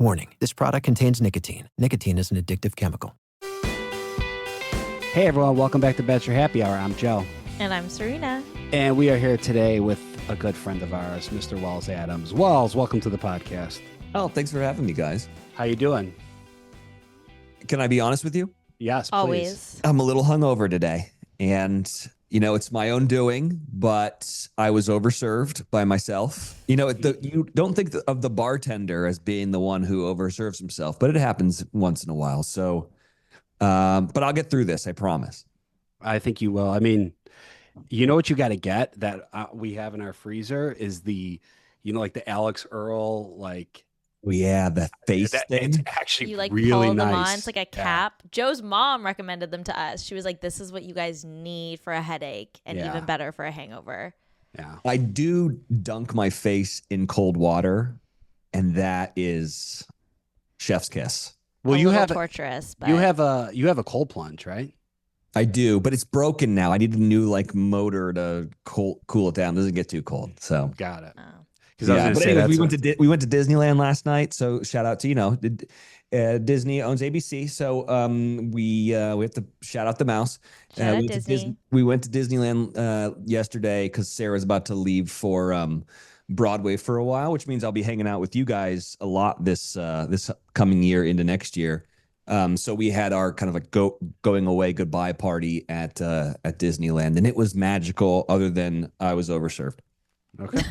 Warning, this product contains nicotine. Nicotine is an addictive chemical. Hey everyone, welcome back to Bachelor Happy Hour. I'm Joe. And I'm Serena. And we are here today with a good friend of ours, Mr. Wells Adams. Wells, welcome to the podcast. Oh, thanks for having me, guys. How you doing? Can I be honest with you? Yes, please. Always. I'm a little hungover today, and it's my own doing, but I was overserved by myself. You don't think of the bartender as being the one who overserves himself, but it happens once in a while. So, but I'll get through this, I promise. I think you will. I mean, you know what you got to get that we have in our freezer is like the Alex Earl, like. Oh, yeah, the face thing. It's actually You like really pull them nice. on. It's like a cap. Joe's mom recommended them to us. She was like, this is what you guys need for a headache and even better for a hangover. Yeah. I do dunk my face in cold water, and that is chef's kiss. Well, you have torturous. But you have a cold plunge, right? I do, but it's broken now. I need a new motor to cool it down. It doesn't get too cold. So got it. Oh. Yeah, but anyways, we went to Disneyland last night. So shout out to Disney owns ABC. So we have to shout out the mouse. Shout out Disney. We went to Disneyland yesterday because Sarah's about to leave for Broadway for a while, which means I'll be hanging out with you guys a lot this coming year into next year. So we had our kind of a going away goodbye party at Disneyland, and it was magical. Other than I was overserved. Okay.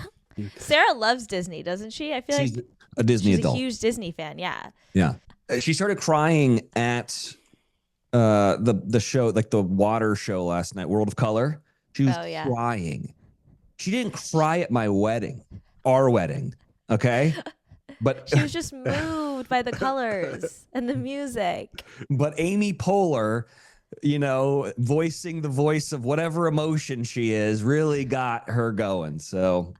Sarah loves Disney, doesn't she? I feel she's like a Disney she's adult. a huge Disney fan. Yeah. Yeah. She started crying at the show, like the water show last night, World of Color. She was crying. She didn't cry at my wedding, our wedding. Okay. But she was just moved by the colors and the music. But Amy Poehler, voicing the voice of whatever emotion she is, really got her going. So,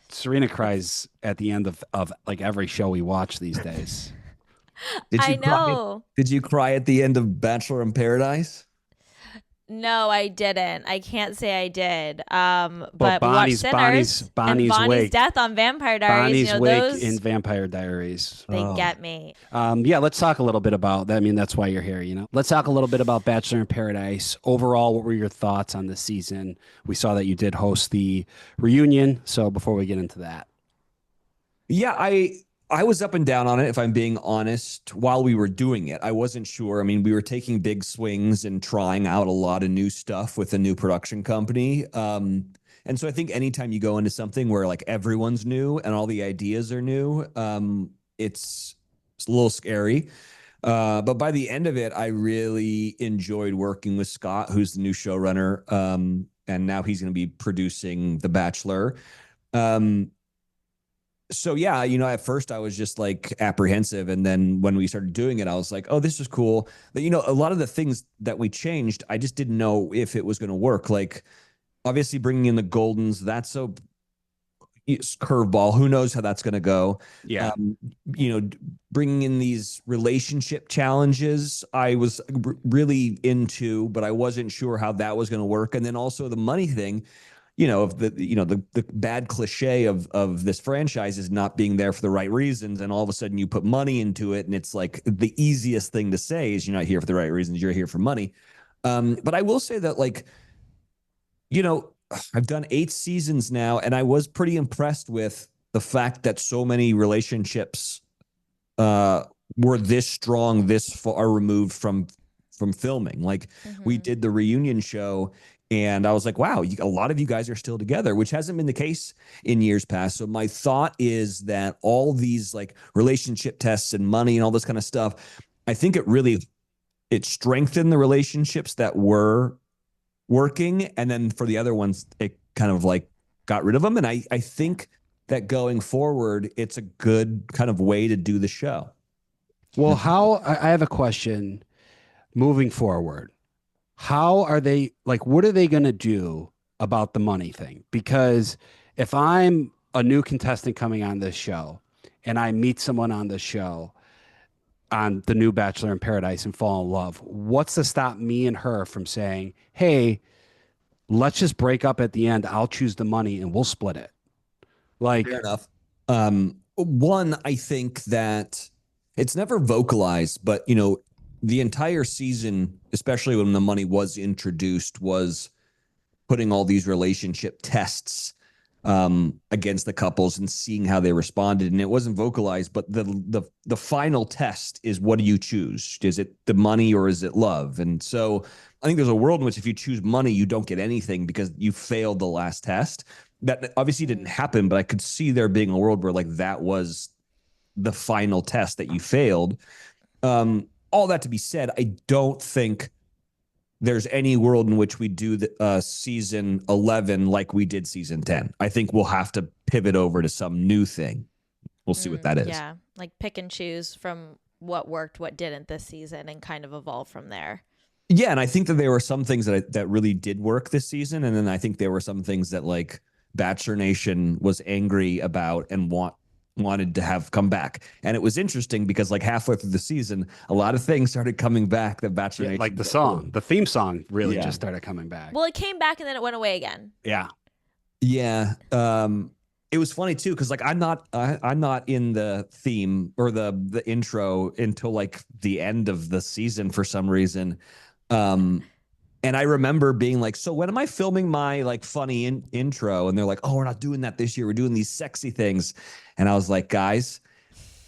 Serena cries at the end of like every show we watch these days. I know. Did you cry at the end of Bachelor in Paradise? No, I didn't. I can't say I did. But Bonnie's we watched Sinners Bonnie's and Bonnie's wake. death on Vampire Diaries. Bonnie's wake in Vampire Diaries. They get me. Let's talk a little bit about that. I mean, that's why you're here, Let's talk a little bit about Bachelor in Paradise. Overall, what were your thoughts on the season? We saw that you did host the reunion. So before we get into that. Yeah, I was up and down on it, if I'm being honest, while we were doing it. I wasn't sure. I mean, we were taking big swings and trying out a lot of new stuff with a new production company. And so I think anytime you go into something where like everyone's new and all the ideas are new, it's a little scary. But by the end of it, I really enjoyed working with Scott, who's the new showrunner. And now he's going to be producing The Bachelor. So yeah, at first I was just like apprehensive. And then when we started doing it, I was like, oh, this is cool. But a lot of the things that we changed, I just didn't know if it was going to work. Like obviously bringing in the Goldens, that's a curveball. Who knows how that's going to go? Yeah. Bringing in these relationship challenges, I was really into, but I wasn't sure how that was going to work. And then also the money thing. Of the bad cliche of this franchise is not being there for the right reasons. And all of a sudden you put money into it. And it's like the easiest thing to say is you're not here for the right reasons. You're here for money. But I will say that I've done 8 seasons now, and I was pretty impressed with the fact that so many relationships were this strong, this far removed from filming. Like we did the reunion show, and I was like, wow, a lot of you guys are still together, which hasn't been the case in years past. So my thought is that all these like relationship tests and money and all this kind of stuff, I think it strengthened the relationships that were working. And then for the other ones, it kind of like got rid of them. And I think that going forward, it's a good kind of way to do the show. Well, I have a question moving forward. How are they what are they going to do about the money thing? Because if I'm a new contestant coming on this show and I meet someone on this show on the new Bachelor in Paradise and fall in love, what's to stop me and her from saying, hey, let's just break up at the end. I'll choose the money and we'll split it. Fair enough. One, I think that it's never vocalized, but the entire season, especially when the money was introduced, was putting all these relationship tests against the couples and seeing how they responded. And it wasn't vocalized, but the final test is, what do you choose? Is it the money or is it love? And so I think there's a world in which if you choose money, you don't get anything because you failed the last test. That obviously didn't happen, but I could see there being a world where like that was the final test that you failed. All that to be said, I don't think there's any world in which we do the season 11 like we did season 10. I think we'll have to pivot over to some new thing. We'll see what that is. Yeah, like pick and choose from what worked, what didn't this season, and kind of evolve from there. Yeah, and I think that there were some things that really did work this season, and then I think there were some things that like Bachelor Nation was angry about and wanted to have come back. And it was interesting because like halfway through the season, a lot of things started coming back that Bachelor Nation, like the theme song really just started coming back. Well, it came back and then it went away again. Yeah. It was funny too because like I'm not in the theme or the intro until like the end of the season for some reason. And I remember being like, so when am I filming my like funny intro? And they're like, oh, we're not doing that this year. We're doing these sexy things. And I was like, guys,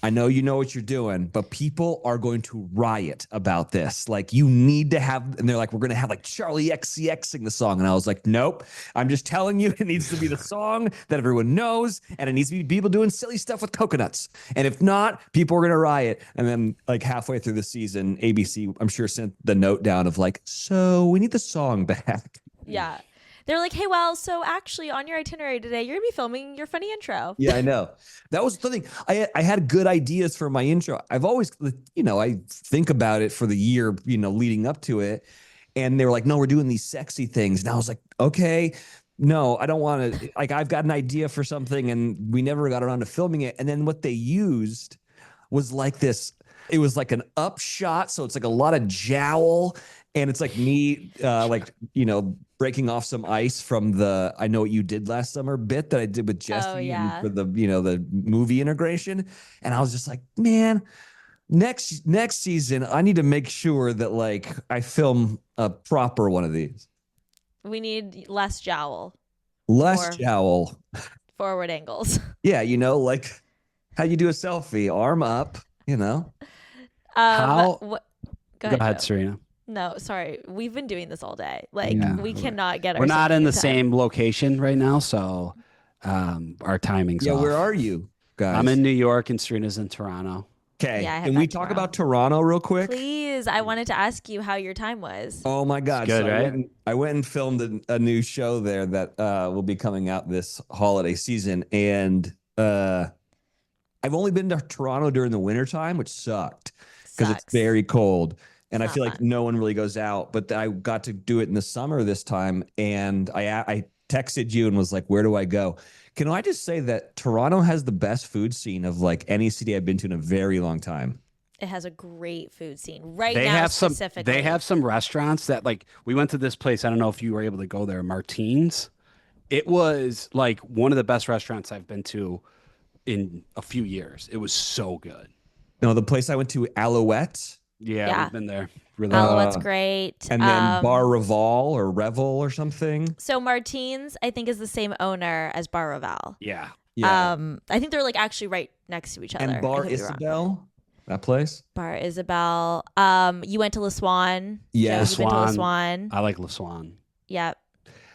I know you know what you're doing, but people are going to riot about this. Like you need to have, and they're like, we're going to have like Charlie XCX sing the song. And I was like, nope, I'm just telling you, it needs to be the song that everyone knows. And it needs to be people doing silly stuff with coconuts. And if not, people are going to riot. And then like halfway through the season, ABC, I'm sure, sent the note down of like, so we need the song back. Yeah. They're like, hey, well, so actually on your itinerary today, you're going to be filming your funny intro. Yeah, I know. That was the thing. I had good ideas for my intro. I've always, I think about it for the year, leading up to it. And they were like, no, we're doing these sexy things. And I was like, okay, no, I don't want to. Like, I've got an idea for something and we never got around to filming it. And then what they used was like this. It was like an upshot. So it's like a lot of jowl. And it's like me, breaking off some ice from the I Know What You Did Last Summer bit that I did with Jesse for the, the movie integration. And I was just like, man, next season, I need to make sure that like I film a proper one of these. We need less jowl. Less jowl. Forward angles. Yeah, like how you do a selfie, arm up, Go ahead, Serena. No, sorry. We've been doing this all day. Like we cannot get. We're not in the same location right now, so our timing's off. Where are you guys? I'm in New York and Serena's in Toronto. Okay. Can we talk about Toronto real quick? Please. I wanted to ask you how your time was. Oh my God. It's good, right? I went and filmed a new show there that will be coming out this holiday season. And I've only been to Toronto during the wintertime, which sucked because it's very cold. And I feel like no one really goes out, but I got to do it in the summer this time. And I texted you and was like, where do I go? Can I just say that Toronto has the best food scene of like any city I've been to in a very long time. It has a great food scene right they now. Have specifically. They have some restaurants that like we went to this place. I don't know if you were able to go there, Martine's. It was like one of the best restaurants I've been to in a few years. It was so good. No, the place I went to, Alouette. Yeah, we've been there. Really, Alouette's great. And then Bar Reval or Revel or something. So Martine's, I think, is the same owner as Bar Reval. Yeah. I think they're like actually right next to each other. And Bar Isabel, that place. Bar Isabel. You went to Le Swan. Yeah, Le Swan. I like Le Swan. Yep.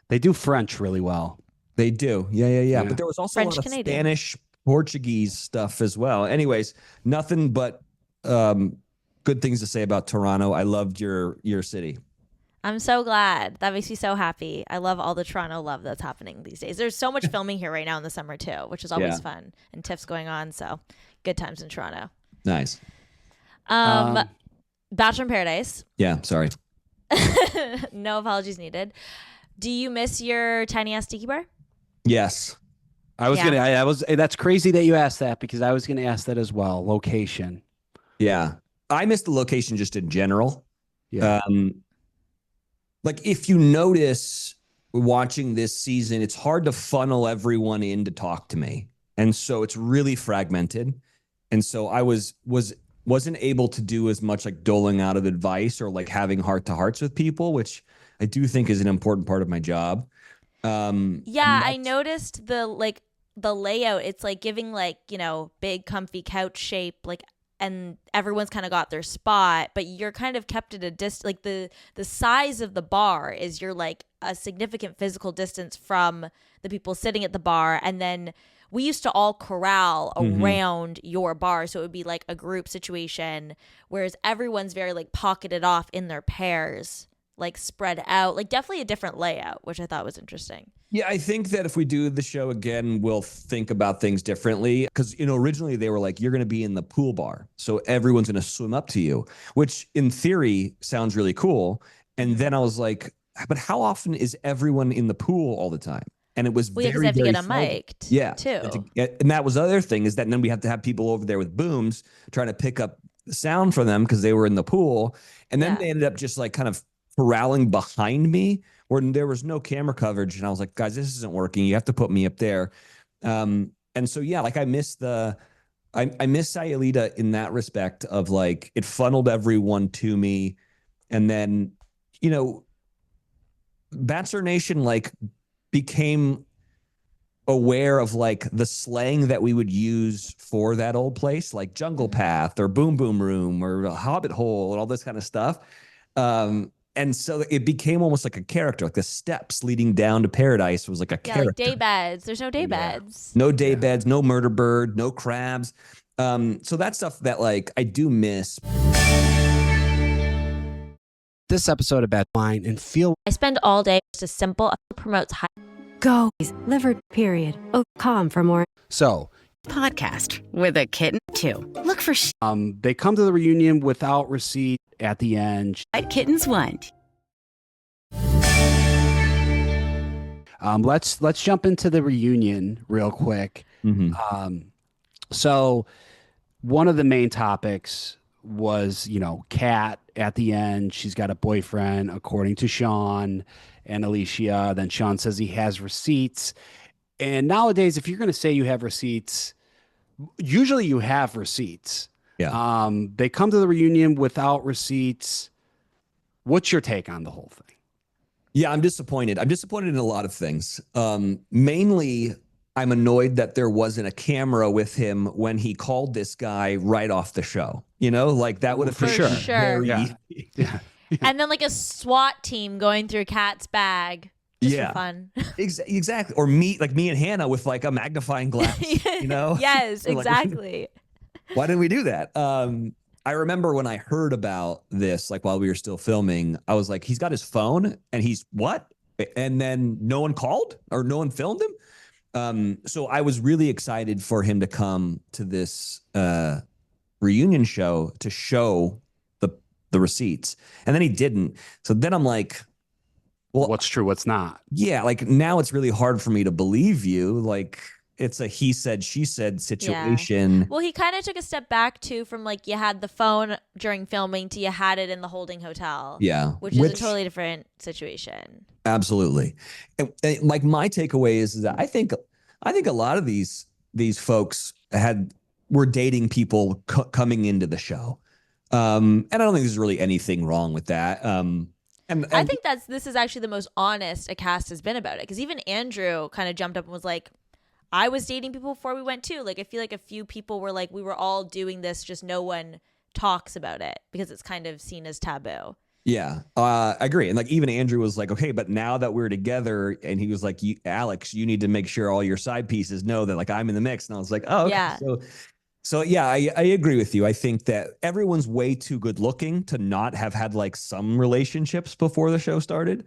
They do French really well. They do. Yeah. But there was also French, a lot of Canadian. Spanish, Portuguese stuff as well. Anyways, nothing but good things to say about Toronto. I loved your city. I'm so glad. That makes me so happy. I love all the Toronto love that's happening these days. There's so much filming here right now in the summer too, which is always fun. And TIFF's going on, so good times in Toronto. Nice. Bachelor in Paradise. Yeah, sorry. No apologies needed. Do you miss your tiny ass tiki bar? Yes. I was that's crazy that you asked that because I was gonna ask that as well. Location. Yeah. I miss the location just in general. Yeah. Like if you notice watching this season, it's hard to funnel everyone in to talk to me. And so it's really fragmented. And so I wasn't able to do as much like doling out of advice or like having heart to hearts with people, which I do think is an important part of my job. I noticed the layout. It's like giving like, big comfy couch shape, like, and everyone's kind of got their spot, but you're kind of kept at a distance. Like the size of the bar is you're like a significant physical distance from the people sitting at the bar. And then we used to all corral around your bar. So it would be like a group situation, whereas everyone's very like pocketed off in their pairs, like spread out, like definitely a different layout, which I thought was interesting. Yeah, I think that if we do the show again, we'll think about things differently. Because, originally they were like, you're going to be in the pool bar. So everyone's going to swim up to you, which in theory sounds really cool. And then I was like, but how often is everyone in the pool all the time? And it was because they have to get them mic'd, too. And that was the other thing is that then we have to have people over there with booms trying to pick up the sound from them because they were in the pool. And then they ended up just like kind of corralling behind me where there was no camera coverage. And I was like, guys, this isn't working. You have to put me up there. And so, like I miss Sayulita in that respect of like, it funneled everyone to me. And then, Bachelor Nation, like became aware of like the slang that we would use for that old place, like Jungle Path or Boom Boom Room or Hobbit Hole and all this kind of stuff. And so it became almost like a character, like the steps leading down to paradise was like a character. Like day beds. There's no day beds. No day beds, no murder bird, no crabs. So that's stuff that like I do miss. This episode about wine and feel. I spend all day just a simple promotes high. Go liver period. Oh, calm for more. So Podcast with a kitten too. Look for they come to the reunion without receipt at the end. what kittens want. Let's jump into the reunion real quick. So one of the main topics was, Kat at the end. She's got a boyfriend, according to Sean and Alicia. Then Sean says he has receipts. And nowadays, if you're going to say you have receipts, usually you have receipts. Yeah. They come to the reunion without receipts. What's your take on the whole thing? Yeah, I'm disappointed. I'm disappointed in a lot of things. Mainly, I'm annoyed that there wasn't a camera with him when he called this guy right off the show. Like that would have For been sure. very Yeah. And then like a SWAT team going through Kat's bag. Just for fun. Exactly. Or me and Hannah with like a magnifying glass, Yes, Like, exactly. why didn't we do that? I remember when I heard about this, like while we were still filming, I was like, he's got his phone and he's what? And then no one called or no one filmed him. So I was really excited for him to come to this reunion show to show the receipts. And then he didn't. So then I'm like, well, What's true, what's not? yeah, like now it's really hard for me to believe you. Like it's a he said, she said situation. Well, he kind of took a step back too from like you had the phone during filming to you had it in the holding hotel. Yeah. Which is a totally different situation. Absolutely. And like my takeaway is that I think a lot of these folks were dating people coming into the show. And I don't think there's really anything wrong with that. And I think this is actually the most honest a cast has been about it, because even Andrew kind of jumped up and was like, I was dating people before we went too. Like I feel like a few people were like, we were all doing this, just no one talks about it because it's kind of seen as taboo. Yeah, I agree. And like even Andrew was like, okay, but now that we're together, and he was like, Alex, you need to make sure all your side pieces know that like I'm in the mix. And I was like, oh, okay. Yeah. So yeah, I agree with you. I think that everyone's way too good looking to not have had like some relationships before the show started.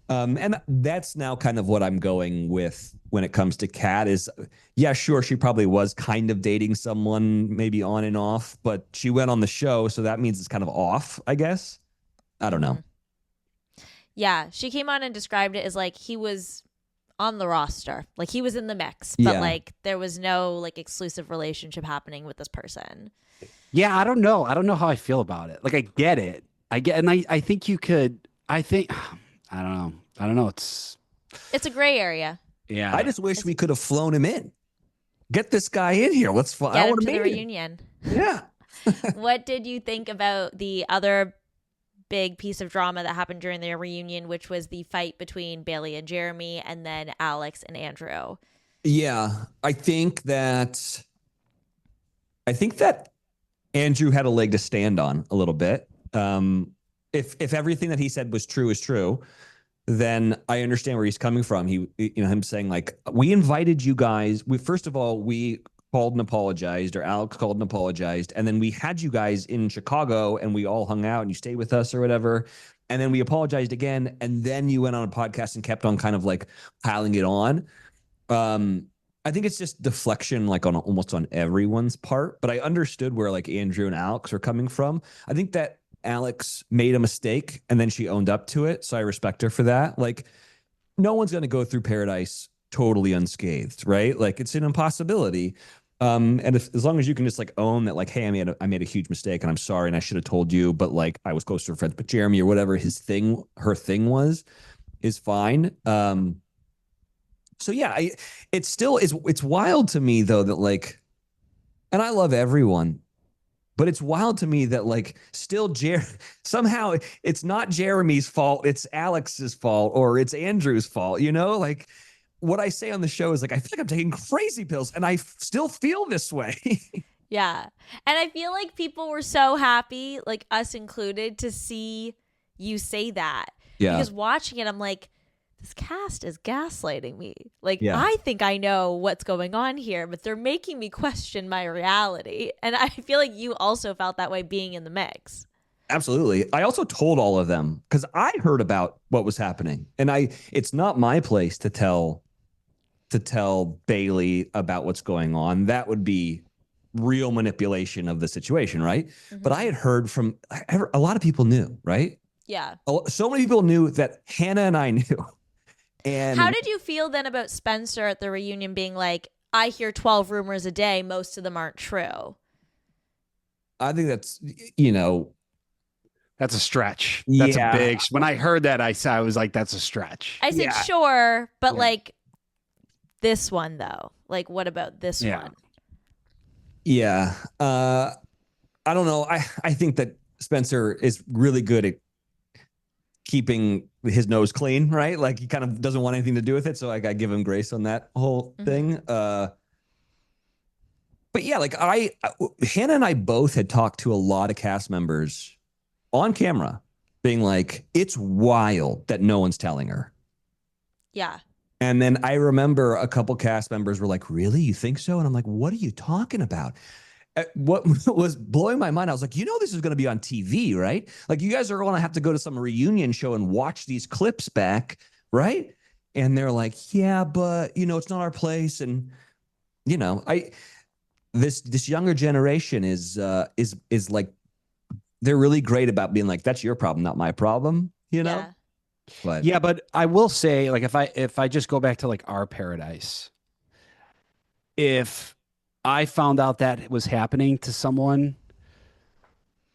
And that's now kind of what I'm going with when it comes to Kat is, yeah, sure, she probably was kind of dating someone maybe on and off, but she went on the show. So that means it's kind of off, I guess. I don't know. Yeah, she came on and described it as like he was on the roster, like he was in the mix, but like there was no like exclusive relationship happening with this person. Yeah, I don't know how I feel about it. Like I get it. And I think you could, I don't know. It's a gray area. Yeah. I just wish we could have flown him in. get this guy in here. Let's Get I him want to to the meet him. reunion. Yeah. What did you think about the other big piece of drama that happened during their reunion, which was the fight between Bailey and Jeremy, and then Alex and Andrew? Yeah, I think that Andrew had a leg to stand on a little bit. If everything that he said was true is true, then I understand where he's coming from. Him saying like, we invited you guys. We called and apologized, or Alex called and apologized, and then we had you guys in Chicago and we all hung out and you stayed with us or whatever. And then we apologized again, and then you went on a podcast and kept on kind of like piling it on. I think it's just deflection, like almost on everyone's part. But I understood where like Andrew and Alex are coming from. I think that Alex made a mistake and then she owned up to it. So I respect her for that. Like, no one's going to go through Paradise totally unscathed, right? Like, it's an impossibility. As long as you can just like own that, like, hey, I made a huge mistake and I'm sorry and I should have told you, but like I was closer friends with Jeremy or whatever her thing is fine. So yeah, it's wild to me though that like, and I love everyone, but it's wild to me that like still somehow it's not Jeremy's fault, it's Alex's fault or it's Andrew's fault, like what I say on the show is like, I feel like I'm taking crazy pills and I still feel this way. Yeah. And I feel like people were so happy, like us included, to see you say that. Yeah. Because watching it, I'm like, this cast is gaslighting me. Like, Yeah. I think I know what's going on here, but they're making me question my reality. And I feel like you also felt that way being in the mix. Absolutely. I also told all of them because I heard about what was happening, and it's not my place to tell Bailey about what's going on. That would be real manipulation of the situation, right? Mm-hmm. But I had heard from a lot of people knew, right? Yeah. So many people knew that Hannah and I knew. And how did you feel then about Spencer at the reunion being like, I hear 12 rumors a day, most of them aren't true? I think that's, That's a stretch. That's Yeah. a big. When I heard that, I was like, that's a stretch. I said, Yeah. sure, but Yeah. like this one though, like what about this Yeah. one? Yeah. I don't know. I think that Spencer is really good at keeping his nose clean, right? Like he kind of doesn't want anything to do with it. So like I give him grace on that whole thing. But yeah, like Hannah and I both had talked to a lot of cast members on camera being like, it's wild that no one's telling her. Yeah. And then I remember a couple cast members were like, really? You think so? And I'm like, what are you talking about? What was blowing my mind, I was like, this is going to be on TV, right? Like, you guys are going to have to go to some reunion show and watch these clips back, right? And they're like, yeah, but, it's not our place. And, this younger generation is like, they're really great about being like, that's your problem, not my problem, Yeah. But Yeah, but I will say, like, if I just go back to like our Paradise, if I found out that was happening to someone,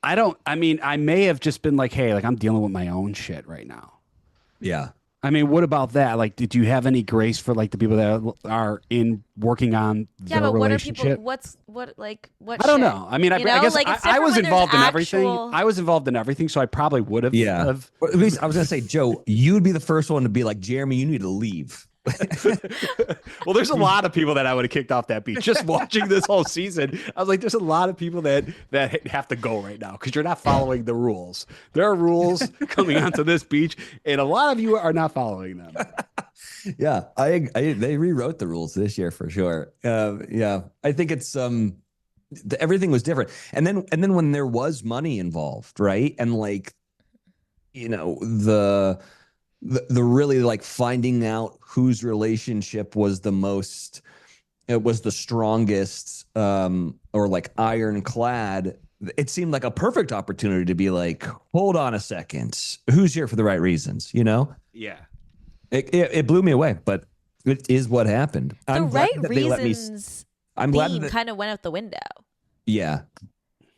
I may have just been like, hey, like I'm dealing with my own shit right now. yeah. I mean, what about that? Like, did you have any grace for like the people that are working on Yeah, their but what are relationship? people? What? I don't know. I mean, I guess like, it's I different was when there's involved in everything. actual- I was involved in everything, so I probably would have. Yeah. But at least I was going to say, Joe, you'd be the first one to be like, Jeremy, you need to leave. Well, there's a lot of people that I would have kicked off that beach. Just watching this whole season, I was like, there's a lot of people that have to go right now because you're not following the rules. There are rules coming onto this beach, and a lot of you are not following them. Yeah, they rewrote the rules this year for sure. Yeah, I think it's everything was different, and then when there was money involved, right, and like, the really like finding out whose relationship was the most, it was the strongest, or like ironclad. It seemed like a perfect opportunity to be like, hold on a second, who's here for the right reasons, Yeah. It blew me away, but it is what happened. The I'm glad right that they let me. reasons I'm glad theme that, kind of went out the window. yeah,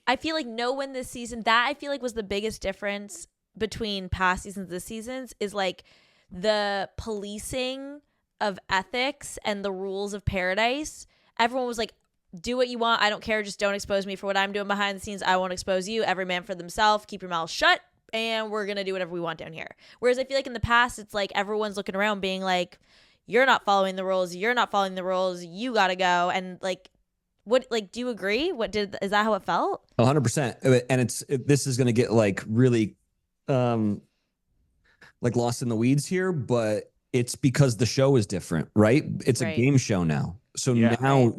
I feel like no one this season, that I feel like was the biggest difference between past seasons and this seasons, is like the policing of ethics and the rules of Paradise everyone was like, do what you want. I don't care. Just don't expose me for what I'm doing behind the scenes. I won't expose you. Every man for themselves. Keep your mouth shut. And we're going to do whatever we want down here. Whereas I feel like in the past, it's like everyone's looking around being like, you're not following the rules. You're not following the rules. You got to go. And like, what, like, do you agree? Is that how it felt? 100%. And this is going to get like really like lost in the weeds here, but it's because the show is different, right? It's a game show now. So now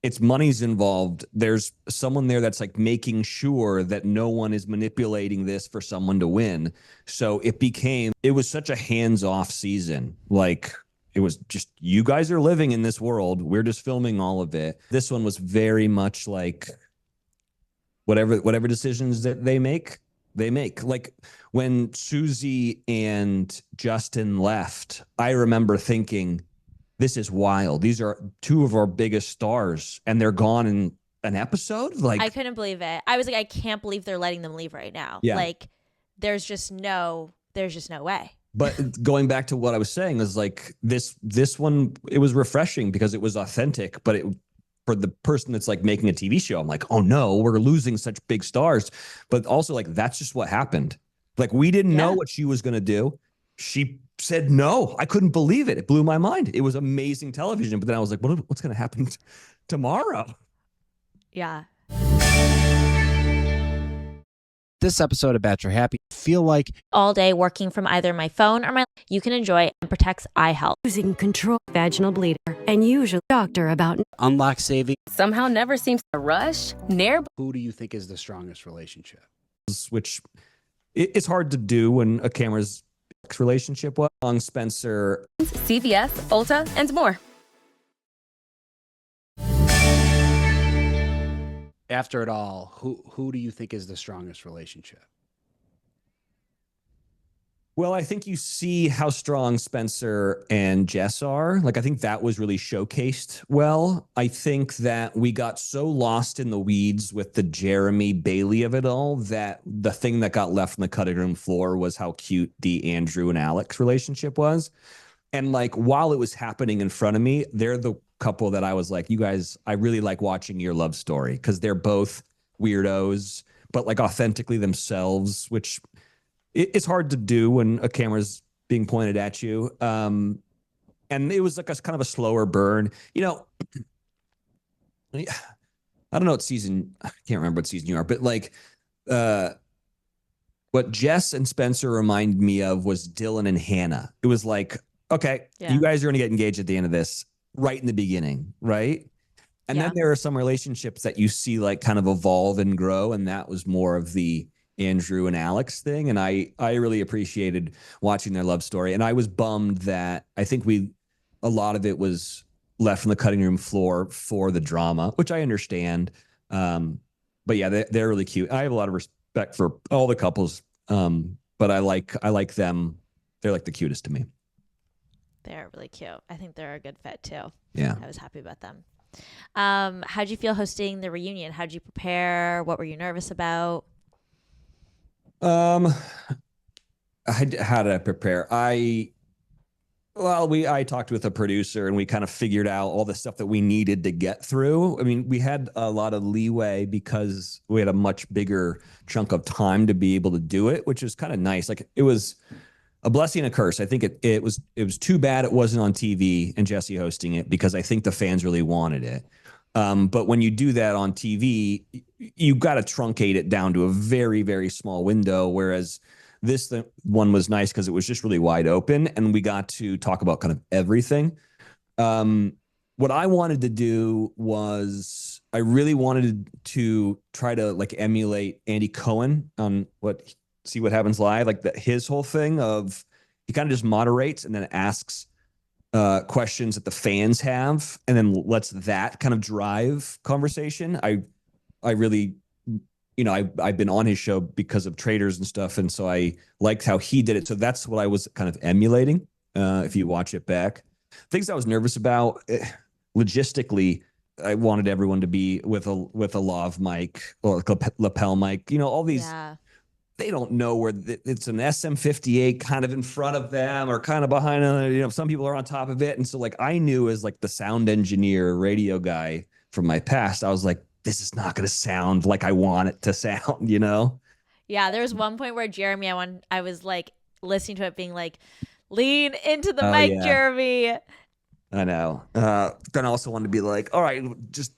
it's money's involved. There's someone there that's like making sure that no one is manipulating this for someone to win. So it was such a hands-off season. Like it was just, you guys are living in this world. We're just filming all of it. This one was very much like whatever decisions that they make. Like when Susie and Justin left, I remember thinking, this is wild. These are two of our biggest stars and they're gone in an episode. Like, I couldn't believe it. I was like, I can't believe they're letting them leave right now. Yeah. Like there's just no way. But going back to what I was saying is like this one, it was refreshing because it was authentic, but for the person that's like making a TV show, I'm like, oh no, we're losing such big stars. But also like, that's just what happened. Like we didn't know what she was going to do. She said no. I couldn't believe it. It blew my mind. It was amazing television. But then I was like, what's going to happen tomorrow? Yeah. This episode of Bachelor Happy, feel like all day working from either my phone or you can enjoy and protects eye health. Using control vaginal bleeder and usually doctor about unlock saving. Somehow never seems to rush. Who do you think is the strongest relationship? Which it's hard to do when a camera's relationship was on Spencer, CVS, Ulta, and more. After it all, who do you think is the strongest relationship? Well, I think you see how strong Spencer and Jess are. Like, I think that was really showcased well. I think that we got so lost in the weeds with the Jeremy Bailey of it all that the thing that got left on the cutting room floor was how cute the Andrew and Alex relationship was. And like, while it was happening in front of me, they're the couple that I was like, you guys, I really like watching your love story because they're both weirdos, but like authentically themselves, which it's hard to do when a camera's being pointed at you. And it was like a kind of a slower burn, you know. I don't know what season, I can't remember what season you are, but like what Jess and Spencer remind me of was Dylan and Hannah. It was like, okay, you guys are going to get engaged at the end of this right in the beginning, right? And then there are some relationships that you see like kind of evolve and grow, and that was more of the Andrew and Alex thing. And I really appreciated watching their love story. And I was bummed that I think a lot of it was left on the cutting room floor for the drama, which I understand. But yeah, they're really cute. I have a lot of respect for all the couples. But I like them. They're like the cutest to me. They're really cute. I think they're a good fit too. Yeah. I was happy about them. How'd you feel hosting the reunion? How'd you prepare? What were you nervous about? How did I prepare? I talked with a producer and we kind of figured out all the stuff that we needed to get through. I mean, we had a lot of leeway because we had a much bigger chunk of time to be able to do it, which is kind of nice. Like it was a blessing and a curse. I think it was too bad it wasn't on TV and Jesse hosting it because I think the fans really wanted it. But when you do that on TV, you got to truncate it down to a very, very small window. Whereas this one was nice because it was just really wide open and we got to talk about kind of everything. What I wanted to do was I really wanted to try to like emulate Andy Cohen on See What Happens Live, like his whole thing of he kind of just moderates and then asks questions that the fans have and then lets that kind of drive conversation. I really, I've been on his show because of Traders and stuff. And so I liked how he did it. So that's what I was kind of emulating. If you watch it back, things I was nervous about logistically, I wanted everyone to be with a lav mic or lapel mic, all these they don't know where it's an SM58 kind of in front of them or kind of behind them. You know, some people are on top of it. And so like, I knew as like the sound engineer, radio guy from my past, I was like, this is not going to sound like I want it to sound, you know? Yeah. There was one point where Jeremy, I was like listening to it being like, lean into the mic, yeah. Jeremy. I know. Then I also wanted to be like, all right, just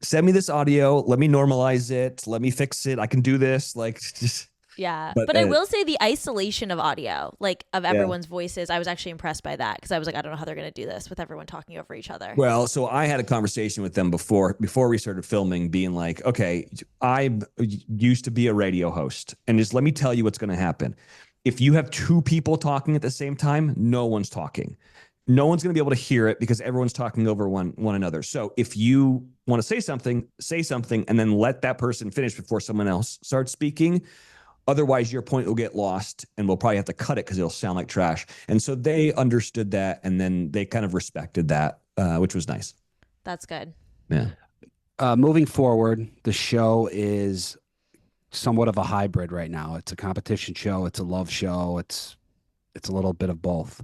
send me this audio. Let me normalize it. Let me fix it. I can do this. Like, just. Yeah. But I will say the isolation of audio, like of everyone's voices, I was actually impressed by that because I was like, I don't know how they're going to do this with everyone talking over each other. Well, so I had a conversation with them before we started filming, being like, okay, I used to be a radio host, and just let me tell you what's going to happen. If you have two people talking at the same time, no one's talking. No one's going to be able to hear it because everyone's talking over one another. So if you want to say something, and then let that person finish before someone else starts speaking. Otherwise, your point will get lost, and we'll probably have to cut it because it'll sound like trash. And so they understood that, and then they kind of respected that, which was nice. That's good. Yeah. Moving forward, the show is somewhat of a hybrid right now. It's a competition show. It's a love show. It's a little bit of both.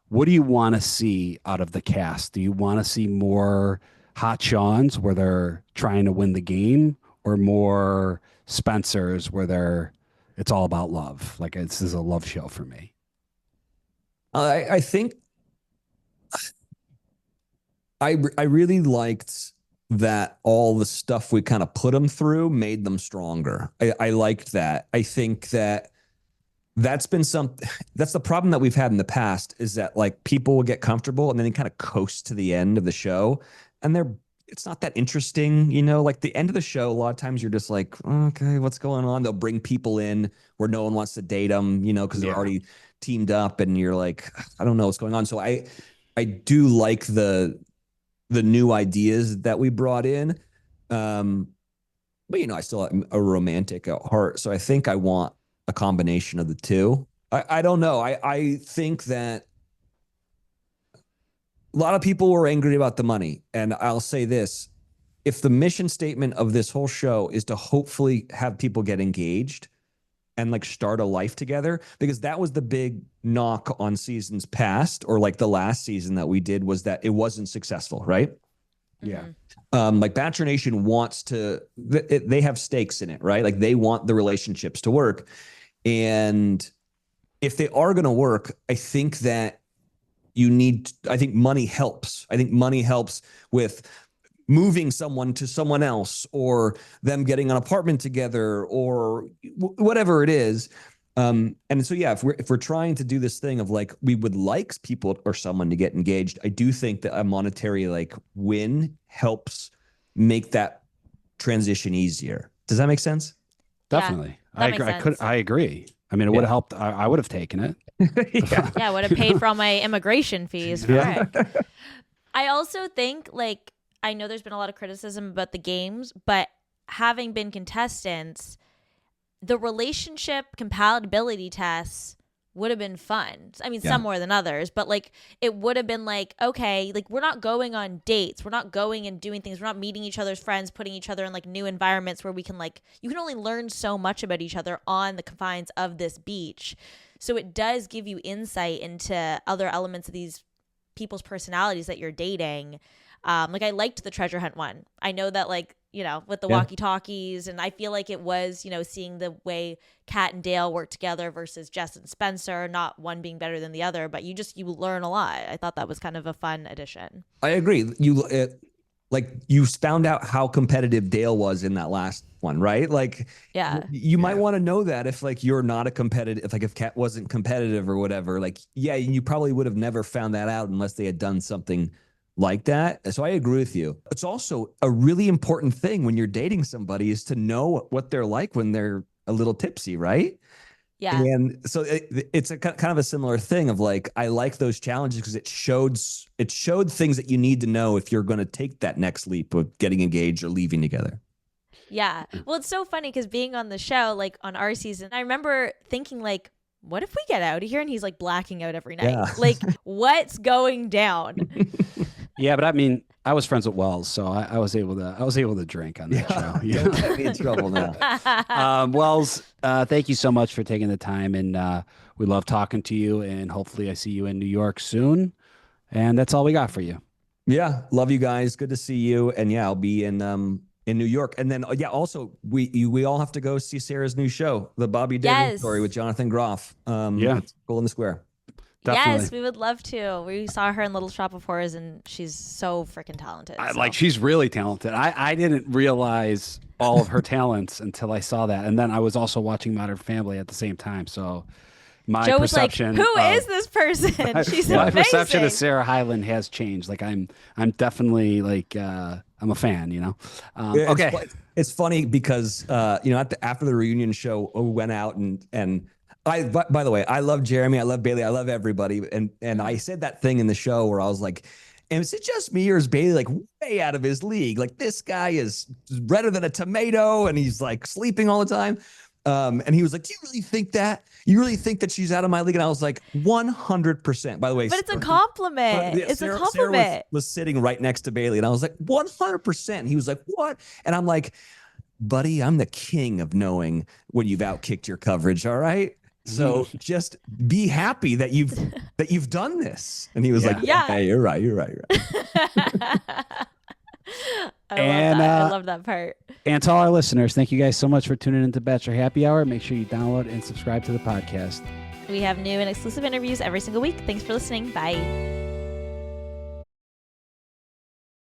What do you want to see out of the cast? Do you want to see more Hot Shawns where they're trying to win the game, or more Spencers where it's all about love? Like, this is a love show for me. I think I really liked that all the stuff we kind of put them through made them stronger. I liked that. I think that's been that's the problem that we've had in the past, is that like people will get comfortable and then they kind of coast to the end of the show, and it's not that interesting, you know, like the end of the show. A lot of times you're just like, okay, what's going on? They'll bring people in where no one wants to date them, you know, because they're already teamed up, and you're like, I don't know what's going on. So I do like the new ideas that we brought in. But you know, I still am a romantic at heart. So I think I want a combination of the two. I don't know. I think that a lot of people were angry about the money. And I'll say this, if the mission statement of this whole show is to hopefully have people get engaged and like start a life together, because that was the big knock on seasons past, or like the last season that we did, was that it wasn't successful, right? Yeah. Like Bachelor Nation wants to, they have stakes in it, right? Like they want the relationships to work. And if they are going to work, I think that I think money helps. I think money helps with moving someone to someone else, or them getting an apartment together, or whatever it is. And so, yeah, if we're trying to do this thing of like, we would like people or someone to get engaged, I do think that a monetary like win helps make that transition easier. Does that make sense? Definitely. Yeah, I agree. I mean, it would have helped. I would have taken it. Yeah, I would have paid for all my immigration fees. Frick. I also think, like, I know there's been a lot of criticism about the games, but having been contestants, the relationship compatibility tests would have been fun. I mean, some more than others, but like it would have been like, okay, like we're not going on dates. We're not going and doing things. We're not meeting each other's friends, putting each other in like new environments where we can like, you can only learn so much about each other on the confines of this beach. So it does give you insight into other elements of these people's personalities that you're dating. Like I liked the treasure hunt one. I know that like, you know, with the walkie-talkies, and I feel like it was, you know, seeing the way Kat and Dale work together versus Jess and Spencer, not one being better than the other, but you learn a lot. I thought that was kind of a fun addition. I agree. You found out how competitive Dale was in that last one, right? Like, you might want to know that if like you're not a competitive, if Kat wasn't competitive or whatever, like, yeah, you probably would have never found that out unless they had done something like that. So I agree with you. It's also a really important thing when you're dating somebody is to know what they're like when they're a little tipsy, right? Yeah. And so it's a kind of a similar thing of like, I like those challenges because it showed things that you need to know if you're going to take that next leap of getting engaged or leaving together. Yeah. Well, it's so funny because being on the show, like on our season, I remember thinking like, what if we get out of here and he's like blacking out every night? Yeah. Like, what's going down? Yeah, but I mean, I was friends with Wells, so I was able to drink on that show. Yeah. Don't get me in trouble now. Wells, thank you so much for taking the time, and we love talking to you. And hopefully, I see you in New York soon. And that's all we got for you. Yeah, love you guys. Good to see you. And yeah, I'll be in New York. And then also we all have to go see Sarah's new show, the Bobby Darin story with Jonathan Groff. It's Cool in the Square. Definitely. Yes, we would love to. We saw her in Little Shop of Horrors, and she's so freaking talented. Like, she's really talented. I didn't realize all of her talents until I saw that, and then I was also watching Modern Family at the same time. So my Joe was perception, like, "Who is this person? She's my amazing." perception of Sarah Hyland has changed. Like, I'm definitely like I'm a fan. You know. Okay. It's funny because after the reunion show, we went out and. By the way, I love Jeremy. I love Bailey. I love everybody. And I said that thing in the show where I was like, is it just me or is Bailey like way out of his league? Like, this guy is redder than a tomato and he's like sleeping all the time. And he was like, do you really think that? You really think that she's out of my league? And I was like, 100%. By the way, but it's a compliment. It's a compliment. Sarah was sitting right next to Bailey. And I was like, 100%. He was like, what? And I'm like, buddy, I'm the king of knowing when you've outkicked your coverage. All right. So just be happy that you've done this. And he was like, yeah, you're right. I love that part. And to all our listeners, thank you guys so much for tuning into Bachelor Happy Hour. Make sure you download and subscribe to the podcast. We have new and exclusive interviews every single week. Thanks for listening. Bye.